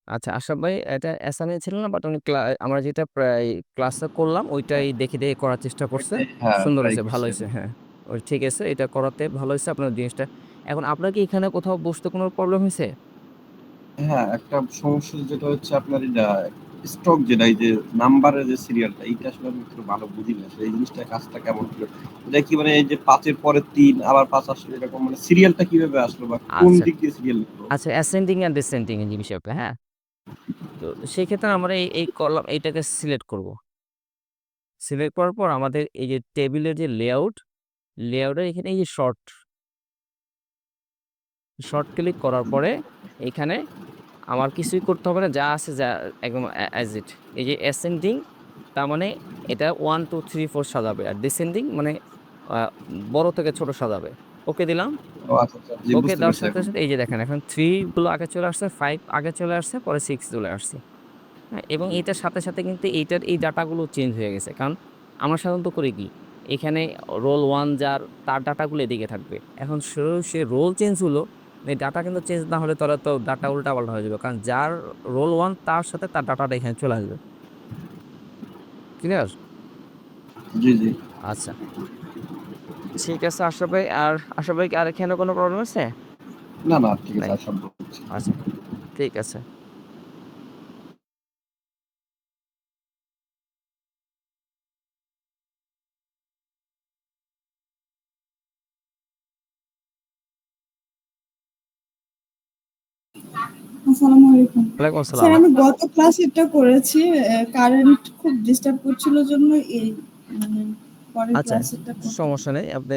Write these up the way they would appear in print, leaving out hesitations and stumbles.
আচ্ছা আশরাফ ভাই, এটা অ্যাসাইনমেন্ট ছিল না, বাট উনি আমরা যেটা প্রায় ক্লাসে করলাম ওইটাই দেখে দেখে করার চেষ্টা করছে। ওইটাই হ্যাঁ সুন্দর ট্রাই হয়েছে, ভালো করছেন। হয়েছে, হ্যাঁ। ওই ঠিক আছে, এটা করাতে ভালো হয়েছে আপনার জিনিসটা। এখন আপনার কি এখানে কোথাও বসতে কোনো প্রবলেম হয়েছে? হ্যাঁ, একটা সমস্যা যেটা হচ্ছে আপনার এটা স্টক যেটা এই যে নাম্বারের যে সিরিয়ালটা এইটা আসলে আমি একটু ভালো বুঝি না। এই জিনিসটা কাজটা কেমন হলো? এটা কি মানে এই যে ৫ এর পরে ৩ আবার ৫ আসলো এরকম মানে সিরিয়ালটা কিভাবে আসলো বা কোন আচ্ছা দিক দিয়ে সিরিয়াল লিখলো? আচ্ছা, অ্যাসেন্ডিং অ্যান্ড ডিসেন্ডিং এর বিষয়টা, হ্যাঁ। তো সেই ক্ষেত্রে আমরা এই কলাম এইটাকে সিলেক্ট করব। সিলেক্ট করার পর আমাদের এই যে টেবিলের যে লেআউটের এখানে এই যে শর্ট ক্লিক করার পরে এখানে আমার কিছুই করতে হবে না, যা আছে যা একদম অ্যাজ ইট। এই যে অ্যাসেন্ডিং তার মানে এটা 1 2 3 4 সাজাবে, আর ডিসেন্ডিং মানে বড় থেকে ছোট সাজাবে। ওকে দিলাম। ও আচ্ছা, আচ্ছা। জি ওকে বুঝতে দেওয়ার পারছি সাথে এখন। সাথে এই যে দেখেন এখন 3 গুলো আগে চলে আসছে, 5 আগে চলে আসছে, পরে 6 চলে আসছে। হ্যাঁ, এবং এটার সাথে সাথে কিন্তু এইটার এই ডাটাগুলো চেঞ্জ হয়ে গেছে, কারণ আমরা সাধারণত করি কি, এখানে রোল ওয়ান যার তার ডাটাগুলো এদিকে থাকবে। এখন সে রোল চেঞ্জ হলো, এই ডাটা কিন্তু চেঞ্জ না হলে তাহলে তো ডাটা উল্টা পাল্টা হয়ে যাবে, কারণ যার রোল ওয়ান তার সাথে তার ডাটাটা এখানে চলে আসবে। ক্লিয়ার? জি, জি। আচ্ছা, ঠিক আছে আশরাফ ভাই। আর আশরাফ ভাই, আর এখানে কোনো প্রবলেম আছে? না, না ঠিক আছে নাই? আর সব বুঝছি। আচ্ছা, ঠিক আছে। আসসালামু আলাইকুম। ওয়ালাইকুম স্যার আসসালাম। আমি গত ক্লাসেরটা করেছি, কারেন্ট খুব ডিস্টার্ব করছিল জন্য এই মানে পরের আচ্ছা, ক্লাসেরটা করতে সমস্যা নেই। আপনি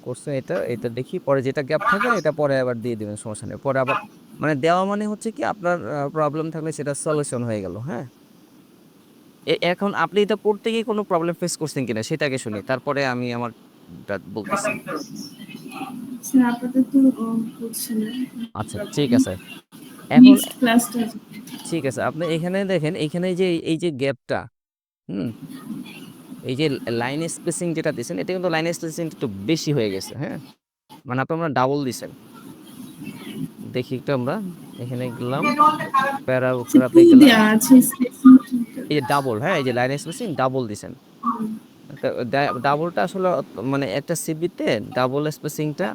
করছেন এটা, এটা দেখি পরে যেটা গ্যাপ থাকে না এটা পরে আবার দিয়ে দিবেন, সমস্যা নেই। পরে আবার মানে দেওয়া মানে হচ্ছে কি, আপনার প্রবলেম থাকলে সেটা সলিউশন হয়ে গেল, হ্যাঁ। এখন আপনি এটা করতে গিয়ে কোনো প্রবলেম ফেস করছেন কিনা সেটা আগে শুনি, তারপরে আমি আমার বলতেছি। স্যার আপাতত করছি না। আচ্ছা, ঠিক আছে। এখন নেক্সট ক্লাসটা ঠিক আছে, আপনি এখানে দেখেন, এইখানে যে এই যে গ্যাপটা, হুম, এই যে লাইন স্পেসিং যেটা দিয়েছেন, এটা কিন্তু লাইন স্পেসিং একটু বেশি হয়ে গেছে, হ্যাঁ। মানে আপনারা ডাবল দিছেন। দেখি একটু আমরা এখানে গেলাম, প্যারাগ্রাফে টু গেলাম। দেওয়া আছে স্পেসিং টুটা। এই যে ডাবল, হ্যাঁ, এই যে লাইন স্পেসিং ডাবল দিছেন। ডাবলটা আসলে মানে একটা সিবিতে ডাবল স্পেসিংটা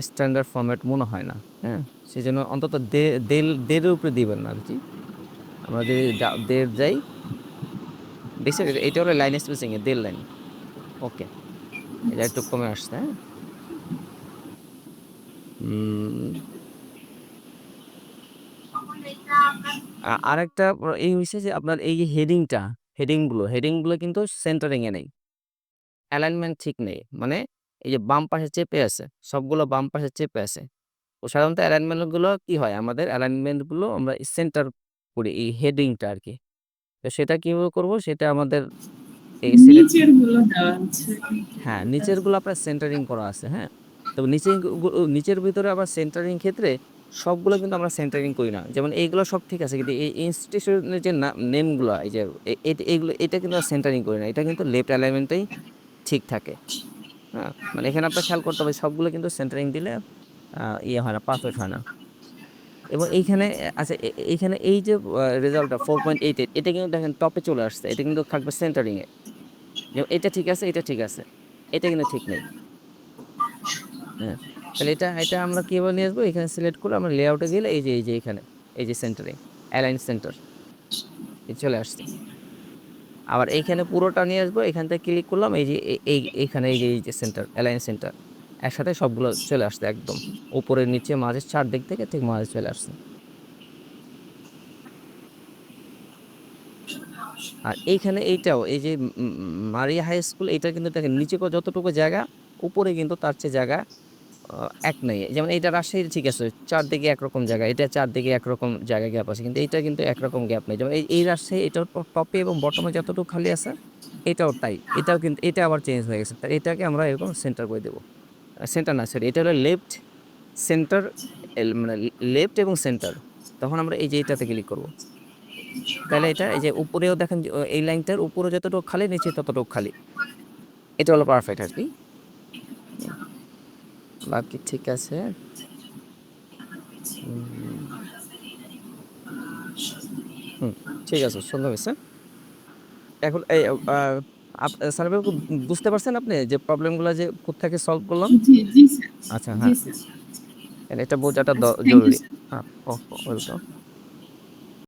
স্ট্যান্ডার্ড ফরম্যাট মনে হয় না, হ্যাঁ। সেজন্য অন্তত দেড়ের উপরে দিবেন না আর কি। আমরা যদি দেড় যাই, দেখছি এটা হলো লাইন স্পেসিং এ 1.5 লাইন। ওকে, এটা একটু কমে আসছে, হ্যাঁ। উম, আরেকটা এই হয়েছে যে আপনার এই যে হেডিংগুলো কিন্তু সেন্টারিং এ নেই, অ্যালাইনমেন্ট ঠিক নেই। মানে এই যে বাম পাশে চেপে আছে, সবগুলো বাম পাশে চেপে আছে। তো সাধারণত অ্যালাইনমেন্ট গুলো কি হয়, আমাদের অ্যালাইনমেন্ট গুলো আমরা সেন্টার করি এই হেডিংটা আর কি। তো সেটা কিভাবে করব, সেটা আমাদের এই সিলেক্ট। নিচের গুলো দেওয়া আছে। হ্যাঁ, নিচের গুলো আপনার সেন্টারিং করা আছে, হ্যাঁ। তবে নিচের ভিতরে আবার সেন্টারিং ক্ষেত্রে সবগুলো কিন্তু আমরা সেন্টারিং করি না। যেমন এইগুলো সব ঠিক আছে, কিন্তু এই ইনস্টিটিউশনের যে নেমগুলো, এই যে এইগুলো, এটা কিন্তু সেন্টারিং করি না। এটা কিন্তু লেফট অ্যালাইনমেন্টেই ঠিক থাকে, হ্যাঁ। মানে এখানে আপনার খেয়াল করতে হবে, সবগুলো কিন্তু সেন্টারিং দিলে ইয়ে হয় না, পারফেক্ট হয় না। এবং এইখানে আচ্ছা, এইখানে এই যে রেজাল্টটা 4.88, এটা কিন্তু দেখেন টপে চলে আসছে, এটা কিন্তু থাকবে সেন্টারিং এ। যেমন এটা ঠিক আছে, এটা ঠিক আছে, এটা কিন্তু ঠিক নেই, হ্যাঁ। তাহলে এটা এটা আমরা কিভাবে নিয়ে আসবো, এখানে সিলেক্ট করে আমরা লেআউটে গেলে এই যে এখানে এই যে সেন্টারিং, অ্যালাইন সেন্টার, চলে আসছে। আবার এইখানে পুরোটা নিয়ে আসবো, এখান থেকে ক্লিক করলাম, এই যে এইখানে এই যে সেন্টার, অ্যালাইন সেন্টার, একসাথে সবগুলো চলে আসছে একদম উপরে নিচে মাঝে চারদিক থেকে ঠিক মাঝে চলে আসছে। আর এইখানে এইটাও এই যে মারিয়া হাই স্কুল, এটা কিন্তু দেখেন নিচে যতটুকু জায়গা, উপরে কিন্তু তার চেয়ে জায়গা এক নেই। যেমন এইটা রাজশাহীর ঠিক আছে, চারদিকে একরকম জায়গা, এটা চারদিকে একরকম জায়গা গ্যাপ আছে, কিন্তু এইটা কিন্তু একরকম গ্যাপ নেই। যেমন এই রাজশাহী, এটার টপে এবং বটমে যতটুকু খালি আছে, এটাও তাই। এটাও কিন্তু এটা আবার চেঞ্জ হয়ে গেছে, তাই এটাকে আমরা এরকম সেন্টার করে দেবো। সেন্টার না, সরি, এটা হলো লেফট সেন্টার, মানে লেফট এবং সেন্টার। তখন আমরা এই যে এটাতে ক্লিক করবো, তাহলে এটা এই যে উপরেও দেখেন যে, এই লাইনটার উপরে যতটুকু খালি, নিচে ততটুকু খালি। এটা হলো পারফেক্ট আর কি। হুম, বাকি ঠিক আছে। হুম, ঠিক আছে, সুন্দর হয়েছে। এখন এই সানি ভাই বুঝতে পারছেন আপনি যে প্রবলেমগুলো যে কোত্থেকে সলভ করলাম? জি, জি স্যার। আচ্ছা, জি হ্যাঁ, স্যার। এটা বোঝাটা আচ্ছা, থ্যাংক ইউ জরুরি। স্যার। হ্যাঁ, ওয়েলকাম।